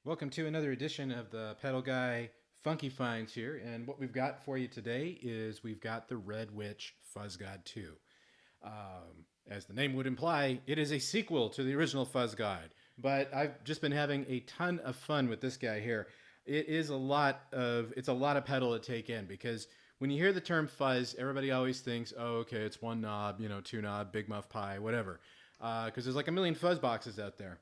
Welcome to another edition of the Pedal Guy Funky Finds here, and what we've got for you today is we've got the Red Witch FUZZGOD 2. As the name would imply, it is a sequel to the original FUZZGOD, but I've just been having a ton of fun with this guy here. It's a lot of pedal to take in, because when you hear the term fuzz, everybody always thinks, oh, okay, it's one knob, two knob, big muff pie, whatever, because there's like a million fuzz boxes out there,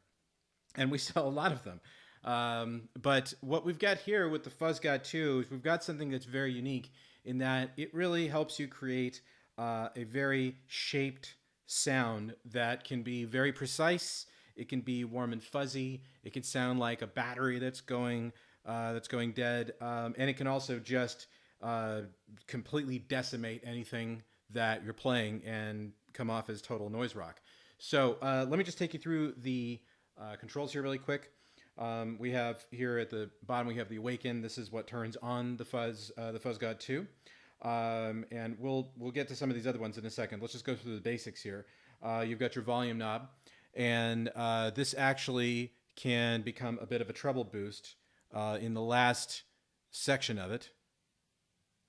and we sell a lot of them. But what we've got here with the FUZZGOD 2 is we've got something that's very unique in that it really helps you create a very shaped sound that can be very precise. It can be warm and fuzzy. It can sound like a battery that's going dead, and it can also just completely decimate anything that you're playing and come off as total noise rock. So let me just take you through the controls here really quick. We have here at the bottom, we have the Awaken. This is what turns on the FUZZGOD 2. And we'll get to some of these other ones in a second. Let's just go through the basics here. You've got your volume knob, and this actually can become a bit of a treble boost in the last section of it,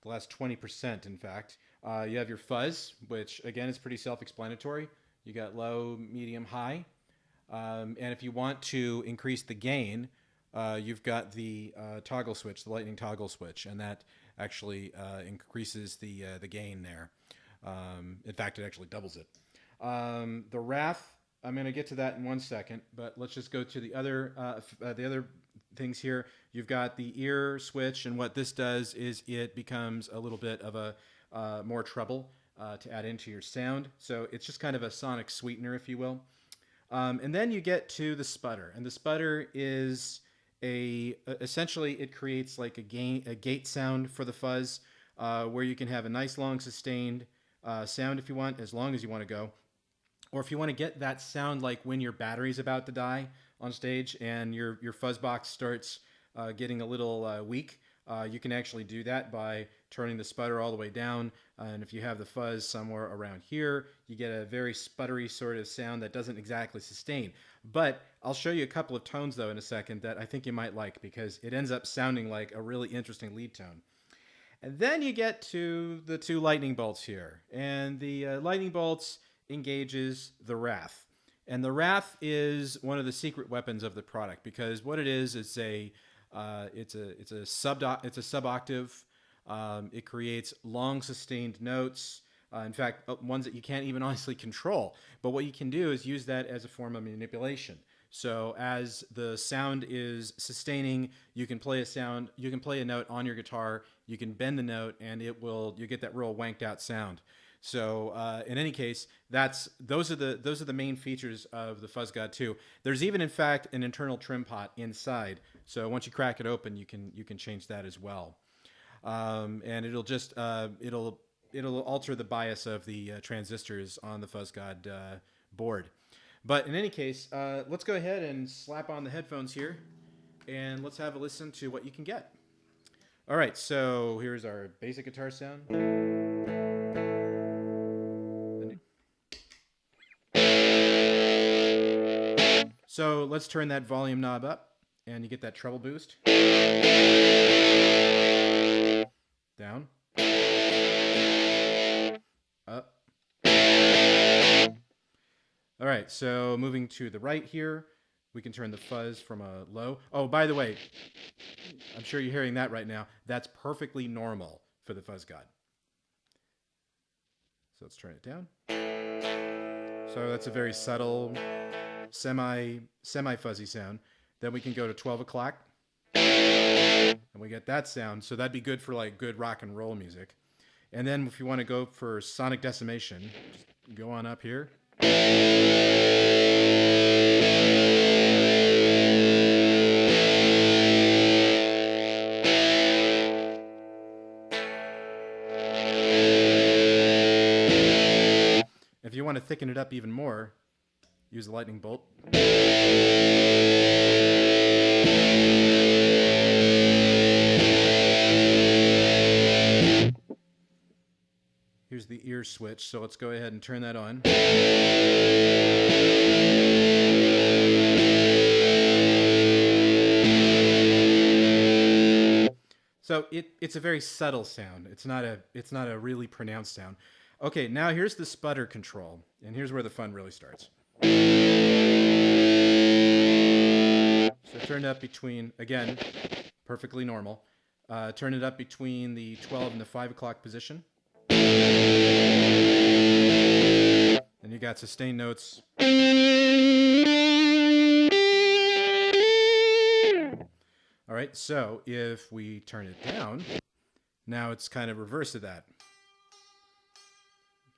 the last 20%, in fact. You have your fuzz, which again is pretty self-explanatory. You got low, medium, high. And if you want to increase the gain, you've got the toggle switch, the lightning toggle switch, and that actually increases the gain there. In fact, it actually doubles it. The Wrath, I'm going to get to that in 1 second, but let's just go to the other things here. You've got the ear switch, and what this does is it becomes a little bit of a more treble to add into your sound. So it's just kind of a sonic sweetener, if you will. And then you get to the sputter, and the sputter is essentially it creates like a gate sound for the fuzz, where you can have a nice long sustained sound if you want, as long as you want to go, or if you want to get that sound like when your battery's about to die on stage and your fuzz box starts getting a little weak. You can actually do that by turning the sputter all the way down, and if you have the fuzz somewhere around here, you get a very sputtery sort of sound that doesn't exactly sustain. But I'll show you a couple of tones though in a second that I think you might like, because it ends up sounding like a really interesting lead tone. And then you get to the two lightning bolts here, and the lightning bolts engages the Wrath. And the Wrath is one of the secret weapons of the product, because what it is it's a sub octave. It creates long sustained notes. In fact, ones that you can't even honestly control. But what you can do is use that as a form of manipulation. So as the sound is sustaining, you can play a note on your guitar. You can bend the note, and you get that real wanked out sound. So in any case, those are the main features of the FUZZGOD 2. There's even, in fact, an internal trim pot inside. So once you crack it open, you can change that as well, and it'll just it'll alter the bias of the transistors on the FUZZGOD board. But in any case, let's go ahead and slap on the headphones here, and let's have a listen to what you can get. All right, so here's our basic guitar sound. So let's turn that volume knob up, and you get that treble boost. Down. Up. All right, so moving to the right here, we can turn the fuzz from a low. Oh, by the way, I'm sure you're hearing that right now. That's perfectly normal for the FUZZGOD. So let's turn it down. So that's a very subtle, semi-fuzzy sound. Then we can go to 12 o'clock, and we get that sound. So that'd be good for like good rock and roll music. And then if you want to go for sonic decimation, just go on up here. If you want to thicken it up even more, use the lightning bolt. Here's the ear switch, so let's go ahead and turn that on. So it's a very subtle sound. It's not a really pronounced sound. Okay, now here's the sputter control, and here's where the fun really starts. So turn it up between, again, perfectly normal. Turn it up between the 12 and the 5 o'clock position. Then you got sustained notes. All right, so if we turn it down, now it's kind of reverse of that.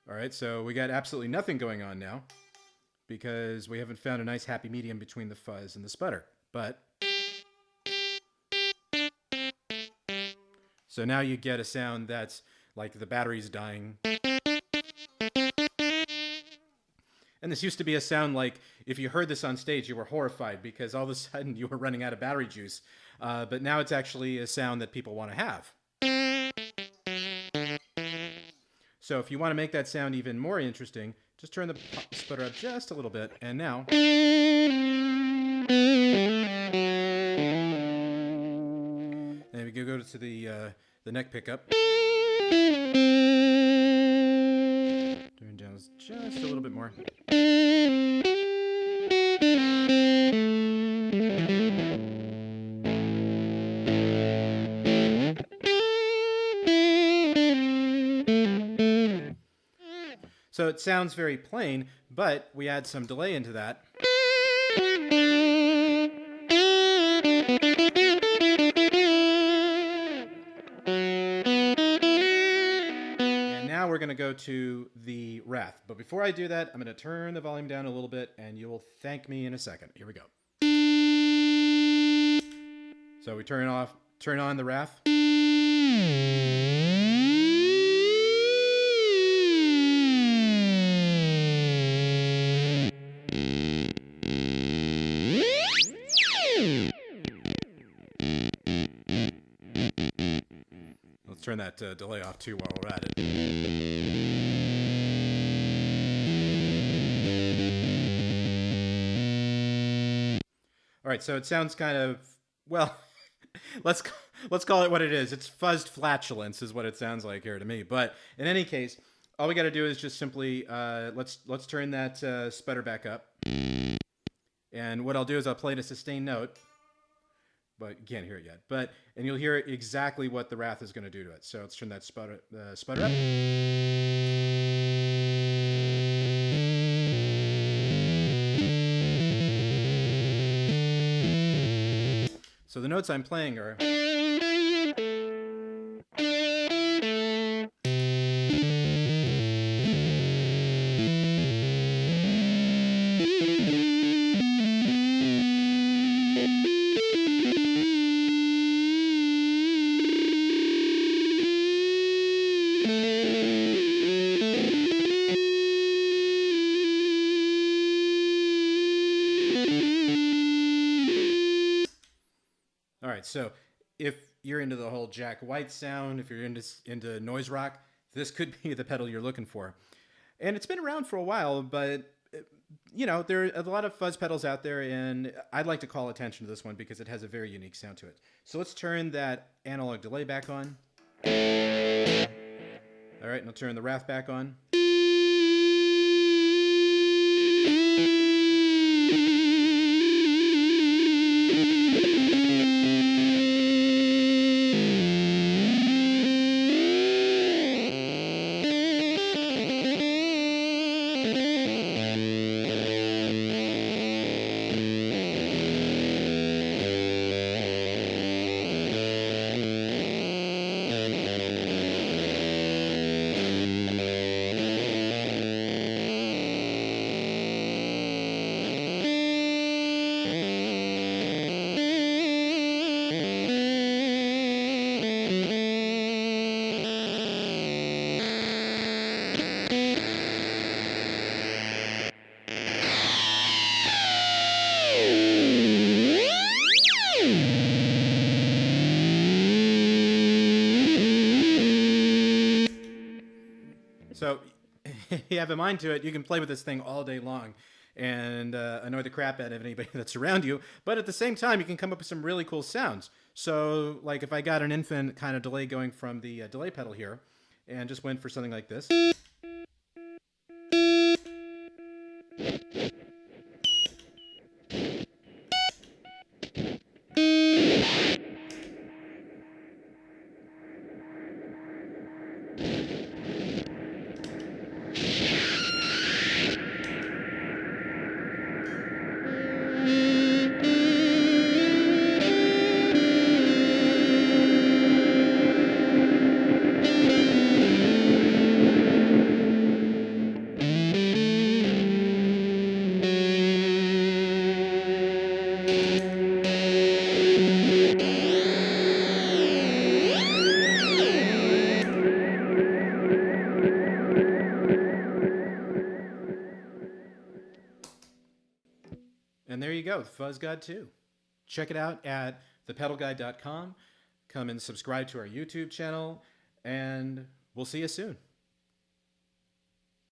All right, so we got absolutely nothing going on now because we haven't found a nice happy medium between the fuzz and the sputter. But so now you get a sound that's like the battery's dying. And this used to be a sound like if you heard this on stage, you were horrified because all of a sudden you were running out of battery juice. But now it's actually a sound that people want to have. So if you want to make that sound even more interesting, just turn the sputter up just a little bit. And now. And we can go to the neck pickup. Turn down just a little bit more. So it sounds very plain, but we add some delay into that. And now we're going to go to the wrath. But before I do that, I'm going to turn the volume down a little bit, and you will thank me in a second. Here we go. So we turn on the wrath. Let's turn that delay off too while we're at it. All right, so it sounds kind of, well, let's call it what it is. It's fuzzed flatulence is what it sounds like here to me. But in any case, all we got to do is just simply let's turn that sputter back up. And what I'll do is I'll play a sustained note, but you can't hear it yet. And you'll hear exactly what the wrath is going to do to it. So let's turn that sputter up. So the notes I'm playing are. All right, so if you're into the whole Jack White sound, if you're into noise rock, this could be the pedal you're looking for. And it's been around for a while, but you know, there are a lot of fuzz pedals out there, and I'd like to call attention to this one because it has a very unique sound to it. So let's turn that analog delay back on. All right, and I'll turn the wrath back on. So if you have a mind to it, you can play with this thing all day long. and annoy the crap out of anybody that's around you. But at the same time, you can come up with some really cool sounds. So, like if I got an infinite kind of delay going from the delay pedal here, and just went for something like this. And there you go, FUZZGOD 2. Check it out at ThePedalGuy.com. Come and subscribe to our YouTube channel, and we'll see you soon.